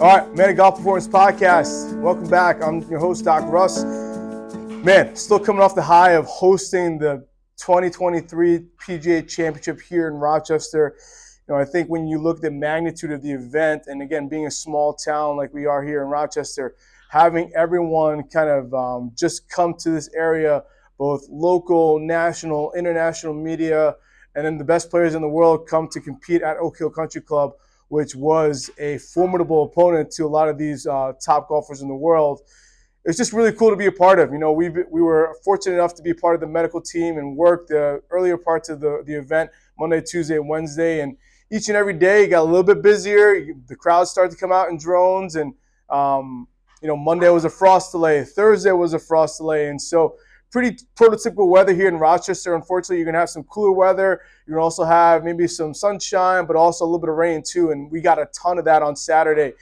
All right, Man of Golf Performance Podcast. Welcome back. I'm your host, Doc Russ. Man, still coming off the high of hosting the 2023 PGA Championship here in Rochester. I think when you look at the magnitude of the event, and again, being a small town like we are here in Rochester, having everyone kind of just come to this area, both local, national, international media, and then the best players in the world come to compete at Oak Hill Country Club, which was a formidable opponent to a lot of these top golfers in the world. It's just really cool to be a part of. We were fortunate enough to be part of the medical team and work the earlier parts of the event, Monday, Tuesday, and Wednesday. And each and every day it got a little bit busier. The crowds started to come out in drones. And, Monday was a frost delay. Thursday was a frost delay. And so pretty prototypical weather here in Rochester. Unfortunately, you're going to have some cooler weather. You're going to also have maybe some sunshine, but also a little bit of rain too. And we got a ton of that on Saturday.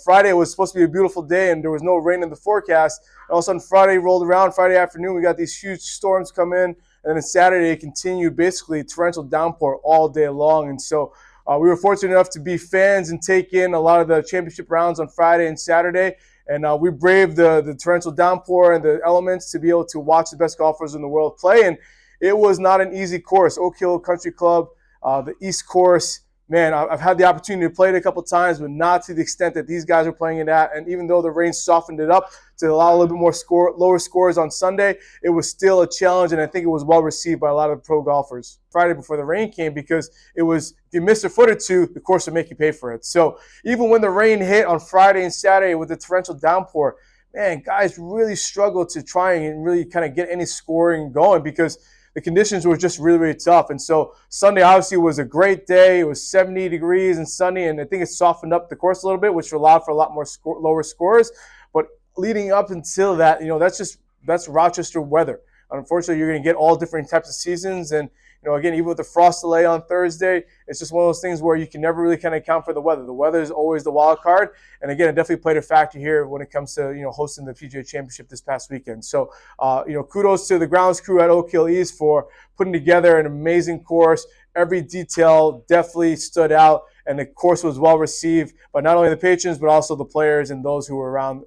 Friday was supposed to be a beautiful day and there was no rain in the forecast. And all of a sudden Friday rolled around. Friday afternoon, we got these huge storms come in. And then Saturday, it continued basically torrential downpour all day long. And so we were fortunate enough to be fans and take in a lot of the championship rounds on Friday and Saturday. And we braved the torrential downpour and the elements to be able to watch the best golfers in the world play. And it was not an easy course. Oak Hill Country Club, the East Course, man, I've had the opportunity to play it a couple times, but not to the extent that these guys are playing it at. And even though the rain softened it up to allow a little bit more lower scores on Sunday, it was still a challenge, and I think it was well received by a lot of pro golfers Friday before the rain came, because it was, if you missed a foot or two, the course would make you pay for it. So even when the rain hit on Friday and Saturday with the torrential downpour, man, guys really struggled to try and really kind of get any scoring going because the conditions were just really, really tough. And so Sunday obviously was a great day. It was 70 degrees and sunny, and I think it softened up the course a little bit, which allowed for a lot more lower scores. But leading up until that, that's Rochester weather. Unfortunately, you're going to get all different types of seasons. And, again, even with the frost delay on Thursday, it's just one of those things where you can never really kind of account for the weather. The weather is always the wild card. And again, it definitely played a factor here when it comes to, hosting the PGA Championship this past weekend. So, kudos to the grounds crew at Oak Hill East for putting together an amazing course. Every detail definitely stood out, and the course was well received by not only the patrons, but also the players and those who were around,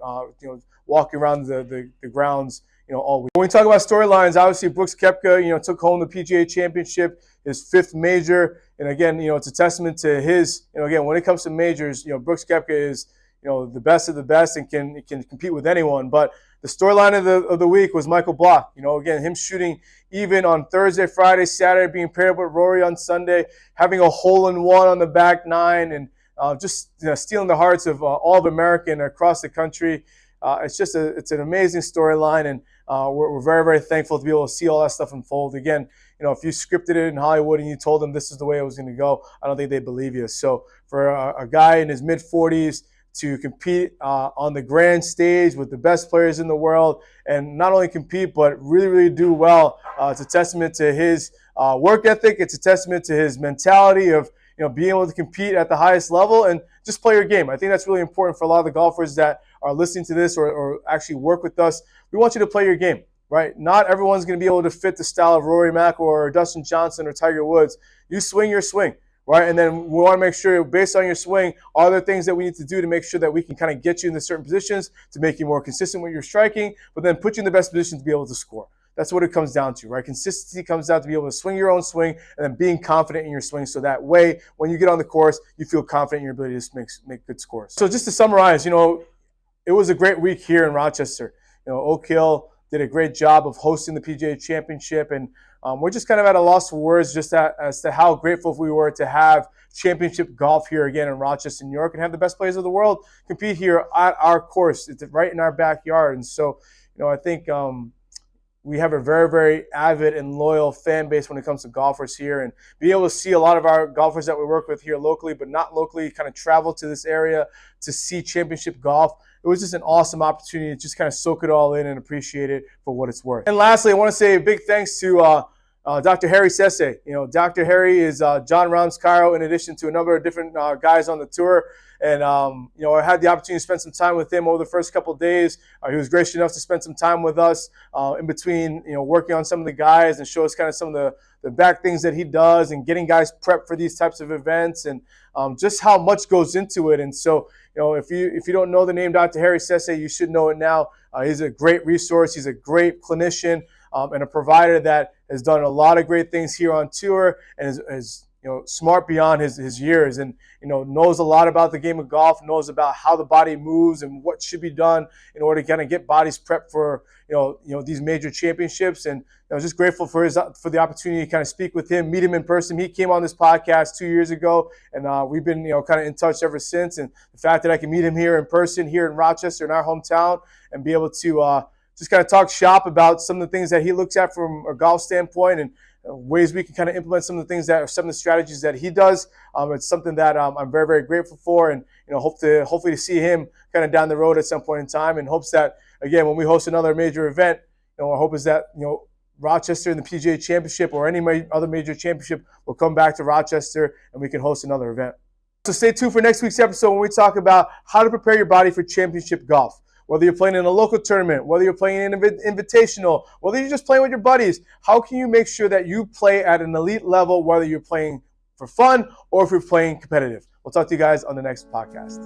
walking around the grounds, all week. When we talk about storylines, obviously Brooks Keopka, took home the PGA Championship, his fifth major. And again, it's a testament to his, again, when it comes to majors, Brooks Keopka is, the best of the best and can compete with anyone. But the storyline of the week was Michael Block. Again, him shooting even on Thursday, Friday, Saturday, being paired up with Rory on Sunday, having a hole-in-one on the back nine, and just stealing the hearts of all of America and across the country. It's an amazing storyline, and we're very, very thankful to be able to see all that stuff unfold. Again, if you scripted it in Hollywood and you told them this is the way it was going to go, I don't think they'd believe you. So for a guy in his mid-40s to compete on the grand stage with the best players in the world, and not only compete but really, really do well, it's a testament to his work ethic. It's a testament to his mentality of being able to compete at the highest level and just play your game. I think that's really important for a lot of the golfers that are listening to this or actually work with us. We want you to play your game, right? Not everyone's going to be able to fit the style of Rory McIlroy or Dustin Johnson or Tiger Woods. You swing your swing, right? And then we want to make sure, based on your swing, are there things that we need to do to make sure that we can kind of get you into certain positions to make you more consistent with your striking, but then put you in the best position to be able to score. That's what it comes down to, right? Consistency comes down to be able to swing your own swing and then being confident in your swing, so that way, when you get on the course, you feel confident in your ability to make good scores. So just to summarize, it was a great week here in Rochester. Oak Hill did a great job of hosting the PGA Championship, and we're just kind of at a loss for words just as to how grateful we were to have championship golf here again in Rochester, New York, and have the best players of the world compete here at our course. It's right in our backyard. And so, I think we have a very, very avid and loyal fan base when it comes to golfers here, and be able to see a lot of our golfers that we work with here locally, but not locally, kind of travel to this area to see championship golf. It was just an awesome opportunity to just kind of soak it all in and appreciate it for what it's worth. And lastly, I want to say a big thanks to Dr. Harry Sesse. Dr. Harry is John Rahm's Cairo, in addition to a number of different guys on the tour. And, I had the opportunity to spend some time with him over the first couple of days. He was gracious enough to spend some time with us in between, working on some of the guys and show us kind of some of the back things that he does and getting guys prepped for these types of events and just how much goes into it. And so, if you don't know the name Dr. Harry Sese, you should know it now. He's a great resource. He's a great clinician and a provider that has done a lot of great things here on tour and is smart beyond his years and, knows a lot about the game of golf, knows about how the body moves and what should be done in order to kind of get bodies prepped for, these major championships. And I was just grateful for the opportunity to kind of speak with him, meet him in person. He came on this podcast 2 years ago, and we've been, kind of in touch ever since. And the fact that I can meet him here in person, here in Rochester, in our hometown, and be able to just kind of talk shop about some of the things that he looks at from a golf standpoint and ways we can kind of implement some of the things some of the strategies that he does. It's something that I'm very, very grateful for, and hopefully to see him kind of down the road at some point in time, and hopes that again when we host another major event, our hope is that Rochester in the PGA Championship or any other major championship will come back to Rochester and we can host another event. So stay tuned for next week's episode when we talk about how to prepare your body for championship golf. Whether you're playing in a local tournament, whether you're playing in an invitational, whether you're just playing with your buddies, how can you make sure that you play at an elite level, whether you're playing for fun or if you're playing competitive? We'll talk to you guys on the next podcast.